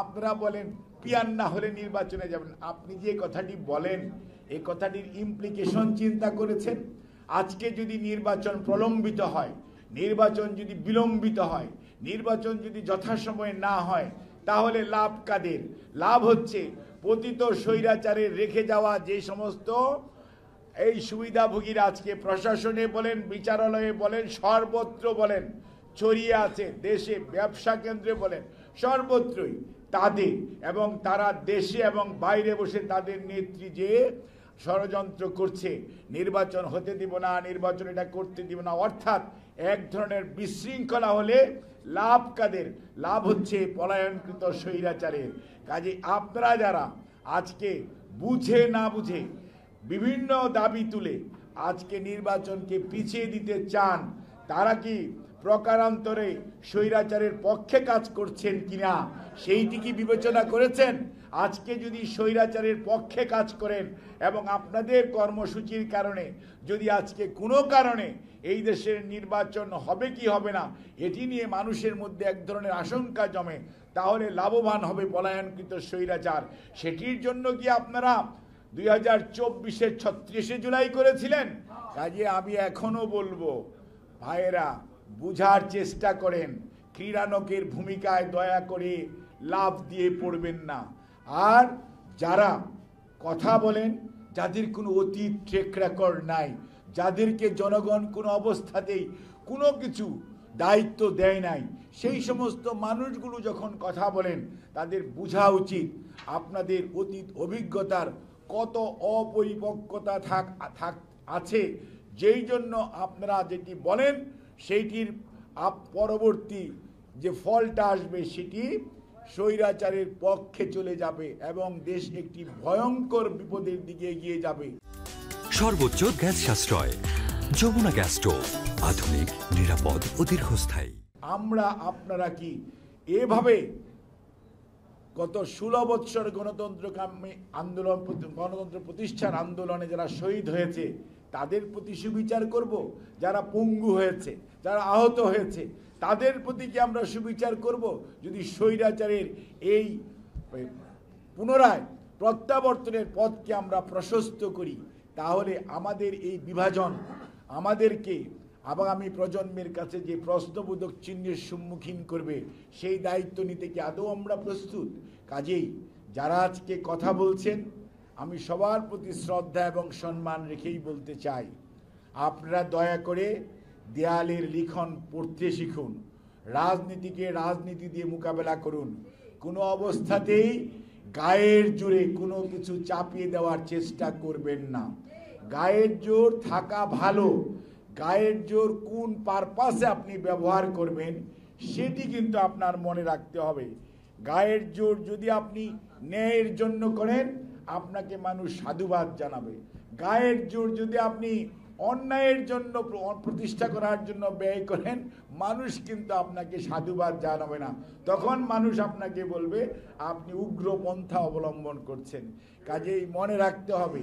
আপনারা বলেন পিয়ার না হলে নির্বাচনে যাবেন। আপনি যে কথাটি বলেন এই কথাটির ইমপ্লিকেশন চিন্তা করেছেন? আজকে যদি নির্বাচন প্রলম্বিত হয়, নির্বাচন যদি বিলম্বিত হয়, নির্বাচন যদি যথাসময়ে না হয়, তাহলে লাভ কাদের? লাভ হচ্ছে পতিত স্বৈরাচারের রেখে যাওয়া যে সমস্ত এই সুবিধাভোগীরা আজকে প্রশাসনে বলেন, বিচারালয়ে বলেন, সর্বত্র বলেন ছড়িয়ে আছে, দেশে ব্যবসা কেন্দ্রে বলেন, সর্বত্রই তাদের, এবং তারা দেশে এবং বাইরে বসে তাদের নেত্রী যে ষড়যন্ত্র করছে, নির্বাচন হতে দিব না, নির্বাচন এটা করতে দিব না, অর্থাৎ এক ধরনের বিশৃঙ্খলা হলে লাভ কাদের? লাভ হচ্ছে পলায়নকৃত স্বৈরাচারের। কাজে আপনারা যারা আজকে বুঝে না বুঝে বিভিন্ন দাবি তুলে আজকে নির্বাচনকে পিছিয়ে দিতে চান, তারা কি প্রকারান্তরে স্বৈরাচারের পক্ষে কাজ করছেন কিনা সেইটি কি বিবেচনা করেছেন? আজকে যদি স্বৈরাচারের পক্ষে কাজ করেন এবং আপনাদের কর্মসূচির কারণে যদি আজকে কোনো কারণে এই দেশের নির্বাচন হবে কি হবে না এটি নিয়ে মানুষের মধ্যে এক ধরনের আশঙ্কা জমে, তাহলে লাভবান হবে পলায়নকৃত স্বৈরাচার। সেটির জন্য কি আপনারা 2024-এর 36শে জুলাই করেছিলেন? কাজে আমি এখনো বলবো, ভাইয়েরা বুঝার চেষ্টা করেন, ক্রীড়ানকের ভূমিকায় দয়া করে লাভ দিয়ে পড়বেন না। আর যারা কথা বলেন, যাদের কোনো অতীত ট্রেক রেকর্ড নাই, যাদেরকে জনগণ কোনো অবস্থাতেই কোনো কিছু দায়িত্ব দেয় নাই, সেই সমস্ত মানুষগুলো যখন কথা বলেন তাদের বোঝা উচিত আপনাদের অতীত অভিজ্ঞতার কত অপরিপক্কতা আছে, যেই জন্য আপনারা যেটি বলেন সেইটির পরবর্তী যে ফলটা আসবে সেটি স্বৈরাচারের পক্ষে চলে যাবে এবং দেশ একটি ভয়ঙ্কর বিপদের দিকে এগিয়ে যাবে। সর্বোচ্চ গ্যাস সাশ্রয়, যমুনা গ্যাস স্টোভ, আধুনিক, নিরাপদ ও দীর্ঘস্থায়ী। আপনারা কি এভাবে গত 16 বৎসর গণতন্ত্রকামী আন্দোলন, গণতন্ত্র প্রতিষ্ঠার আন্দোলনে যারা শহীদ হয়েছে তাদের প্রতি সুবিচার করব? যারা পঙ্গু হয়েছে, যারা আহত হয়েছে তাদের প্রতি কি আমরা সুবিচার করব? যদি স্বৈরাচারের এই পুনরায় প্রত্যাবর্তনের পথকে আমরা প্রশস্ত করি, তাহলে আমাদের এই বিভাজন আমাদেরকে আগামী প্রজন্মের কাছে যে প্রশ্নবোধক চিহ্নের সম্মুখীন করবে, সেই দায়িত্ব নিতে কি আদৌ আমরা প্রস্তুত? কাজেই যারা আজকে কথা বলছেন, আমি সবার প্রতি শ্রদ্ধা এবং সম্মান রেখেই বলতে চাই, আপনারা দয়া করে দেয়ালের লিখন পড়তে শিখুন, রাজনীতিকে রাজনীতি দিয়ে মোকাবেলা করুন। কোনো অবস্থাতেই গায়ের জোরে কোনো কিছু চাপিয়ে দেওয়ার চেষ্টা করবেন না। গায়ের জোর থাকা ভালো, গায়ের জোর কোন পারপাসে আপনি ব্যবহার করবেন সেটি কিন্তু আপনার মনে রাখতে হবে। গায়ের জোর যদি আপনি ন্যায়ের জন্য করেন, আপনাকে মানুষ সাধুবাদ জানাবে। গায়ের জোর যদি আপনি অন্যায়ের জন্য প্রতিষ্ঠা করার জন্য ব্যয় করেন, মানুষ কিন্তু আপনাকে সাধুবাদ জানাবে না, তখন মানুষ আপনাকে বলবে আপনি উগ্রপন্থা অবলম্বন করছেন। কাজেই মনে রাখতে হবে,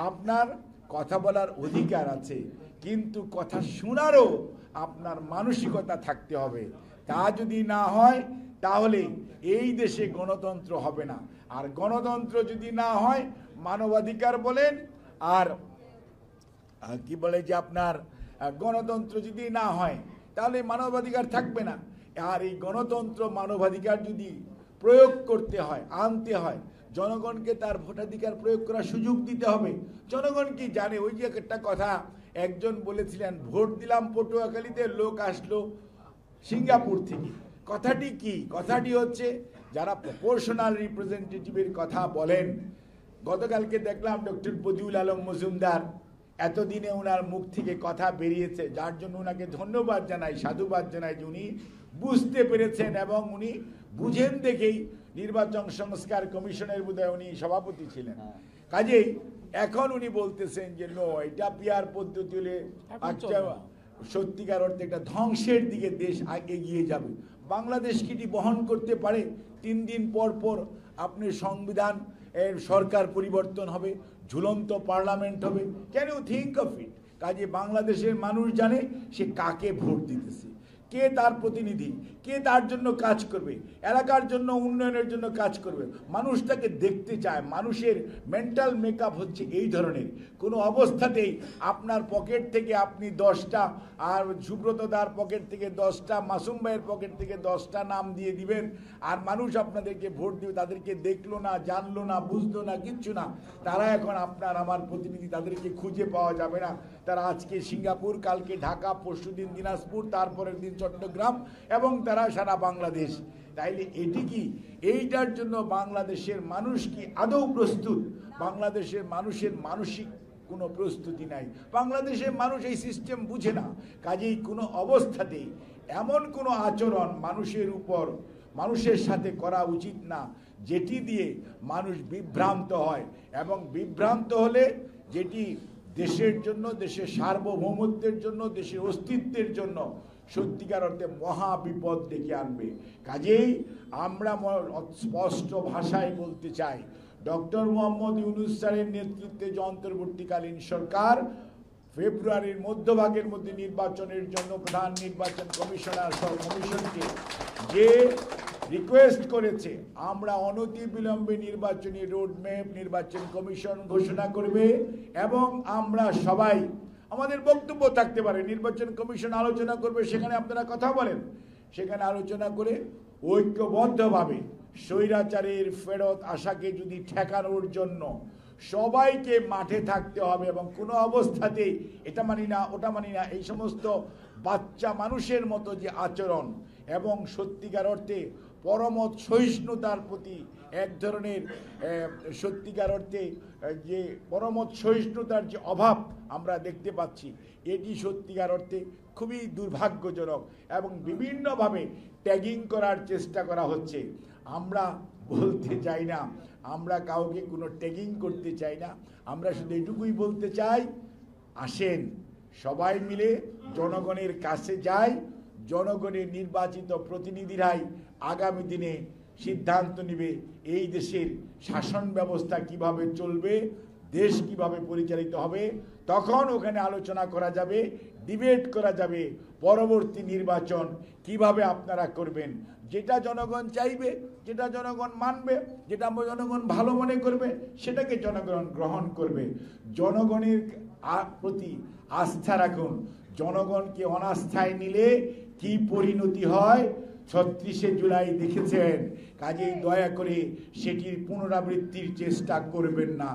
আপনার কথা বলার অধিকার আছে, কিন্তু কথা শোনারও আপনার মানসিকতা থাকতে হবে। তা যদি না হয় তাহলে এই দেশে গণতন্ত্র হবে না। আর গণতন্ত্র যদি না হয়, মানবাধিকার বলেন আর কি বলে যে আপনার গণতন্ত্র যদি না হয় তাহলে মানবাধিকার থাকবে না। আর এই গণতন্ত্র মানবাধিকার যদি প্রয়োগ করতে হয়, আনতে হয়, জনগণকে তার ভোটাধিকার প্রয়োগ করার সুযোগ দিতে হবে। জনগণ কি জানে? ওই যে একটা কথা একজন বলেছিলেন, ভোট দিলাম পটুয়াখালীতে, লোক আসলো সিঙ্গাপুর থেকে। কথাটি কি? কথাটি হচ্ছে যারা প্রপোর্শনাল রিপ্রেজেন্টেটিভের কথা বলেন, গতকালকে দেখলাম ডক্টর বদিউল আলম মজুমদার, এতদিনে ওনার মুখ থেকে কথা বেরিয়েছে, যার জন্য ওনাকে ধন্যবাদ জানাই, সাধুবাদ জানাই যে উনি বুঝতে পেরেছেন এবং উনি বুঝেন দেখেই নির্বাচন সংস্কার কমিশনের বোধহয় উনি সভাপতি ছিলেন। কাজেই এখন উনি বলতেছেন যে নো, এটা পিয়ার পদ্ধতি হলে সত্যিকার অর্থে একটা ধ্বংসের দিকে দেশ এগিয়ে যাবে। বাংলাদেশ কি বহন করতে পারে? 3 দিন পর পর আপনি সংবিধান এর সরকার পরিবর্তন হবে, ঝুলন্ত পার্লামেন্ট হবে। Can you think of it? কাজে বাংলাদেশের মানুষ জানে সে কাকে ভোট দিতেছে। কে তার প্রতিনিধি, কে তার জন্য কাজ করবে, এলাকার জন্য উন্নয়নের জন্য কাজ করবে। মানুষ তাকে দেখতে চায়। মানুষের মেন্টাল মেকআপ হচ্ছে এই ধরনের। কোনো অবস্থাতেই আপনার পকেট থেকে আপনি 10টা, আর সুব্রতদার পকেট থেকে 10টা, মাসুম ভাইয়ের পকেট থেকে 10টা নাম দিয়ে দিবেন, আর মানুষ আপনাদেরকে ভোট দিবে। তাদেরকে দেখলো না, জানলো না, বুঝলো না, কিচ্ছু না। তারা এখন আপনার আমার প্রতিনিধি, তাদেরকে খুঁজে পাওয়া যাবে না। তারা আজকে সিঙ্গাপুর, কালকে ঢাকা, পরশুদিন দিনাজপুর, তারপরের দিন চট্টগ্রাম, এবং তারা সারা বাংলাদেশ। তাইলে এটি কি, এইটার জন্য বাংলাদেশের মানুষ কি আদৌ প্রস্তুত? বাংলাদেশের মানুষের মানসিক কোনো প্রস্তুতি নাই। বাংলাদেশের মানুষ এই সিস্টেম বুঝে না। কাজেই কোনো অবস্থাতেই এমন কোনো আচরণ মানুষের উপর, মানুষের সাথে করা উচিত না যেটি দিয়ে মানুষ বিভ্রান্ত হয়, এবং বিভ্রান্ত হলে যেটি দেশের জন্য, দেশের সার্বভৌমত্বের জন্য, দেশের অস্তিত্বের জন্য সত্যিকার অর্থে মহা বিপদ ডেকে আনবে। কাজেই আমরা স্পষ্ট ভাষায় বলতে চাই, ডক্টর মোহাম্মদ ইউনূস স্যারের নেতৃত্বে যে অন্তর্বর্তীকালীন সরকার ফেব্রুয়ারির মধ্যভাগের মধ্যে নির্বাচনের জন্য প্রধান নির্বাচন কমিশনার সহ কমিশনকে যে রিকোয়েস্ট করেছে, আমরা অনতিবিলম্বে নির্বাচনী রোডম্যাপ নির্বাচন কমিশন ঘোষণা করবে, এবং আমরা সবাই, আমাদের বক্তব্য থাকতে পারে, নির্বাচন কমিশন আলোচনা করবে, সেখানে আপনারা কথা বলেন, সেখানে আলোচনা করে ঐক্যবদ্ধভাবে স্বৈরাচারের ফেরত আশাকে যদি ঠেকানোর জন্য সবাইকে মাঠে থাকতে হবে। এবং কোনো অবস্থাতেই এটা মানি না, ওটা মানি না, এই সমস্ত বাচ্চা মানুষের মতো যে আচরণ, এবং সত্যিকার অর্থে পরমত সহিষ্ণুতার প্রতি এক ধরনের সত্যিকার অর্থে যে পরমত সহিষ্ণুতার যে অভাব আমরা দেখতে পাচ্ছি, এটি সত্যিকার অর্থে খুবই দুর্ভাগ্যজনক। এবং বিভিন্নভাবে ট্যাগিং করার চেষ্টা করা হচ্ছে। আমরা বলতে চাই না, আমরা কাউকে কোনো ট্যাগিং করতে চাই না। আমরা শুধু এটুকুই বলতে চাই, আসেন সবাই মিলে জনগণের কাছে যাই। জনগণের নির্বাচিত প্রতিনিধিরাই আগামী দিনে সিদ্ধান্ত নেবে এই দেশের শাসন ব্যবস্থা কিভাবে চলবে, দেশ কিভাবে পরিচালিত হবে। তখন ওখানে আলোচনা করা যাবে, ডিবেট করা যাবে, পরবর্তী নির্বাচন কিভাবে আপনারা করবেন। যেটা জনগণ চাইবে, যেটা জনগণ মানবে, যেটা জনগণ ভালো মনে করবে, সেটাকে জনগণ গ্রহণ করবে। জনগণের প্রতি আস্থা রাখুন। জনগণকে অনাস্থায় নিলে কি পরিণতি হয় 36শে জুলাই দেখেছেন। কাজেই দয়া করে সেটির পুনরাবৃত্তির চেষ্টা করবেন না।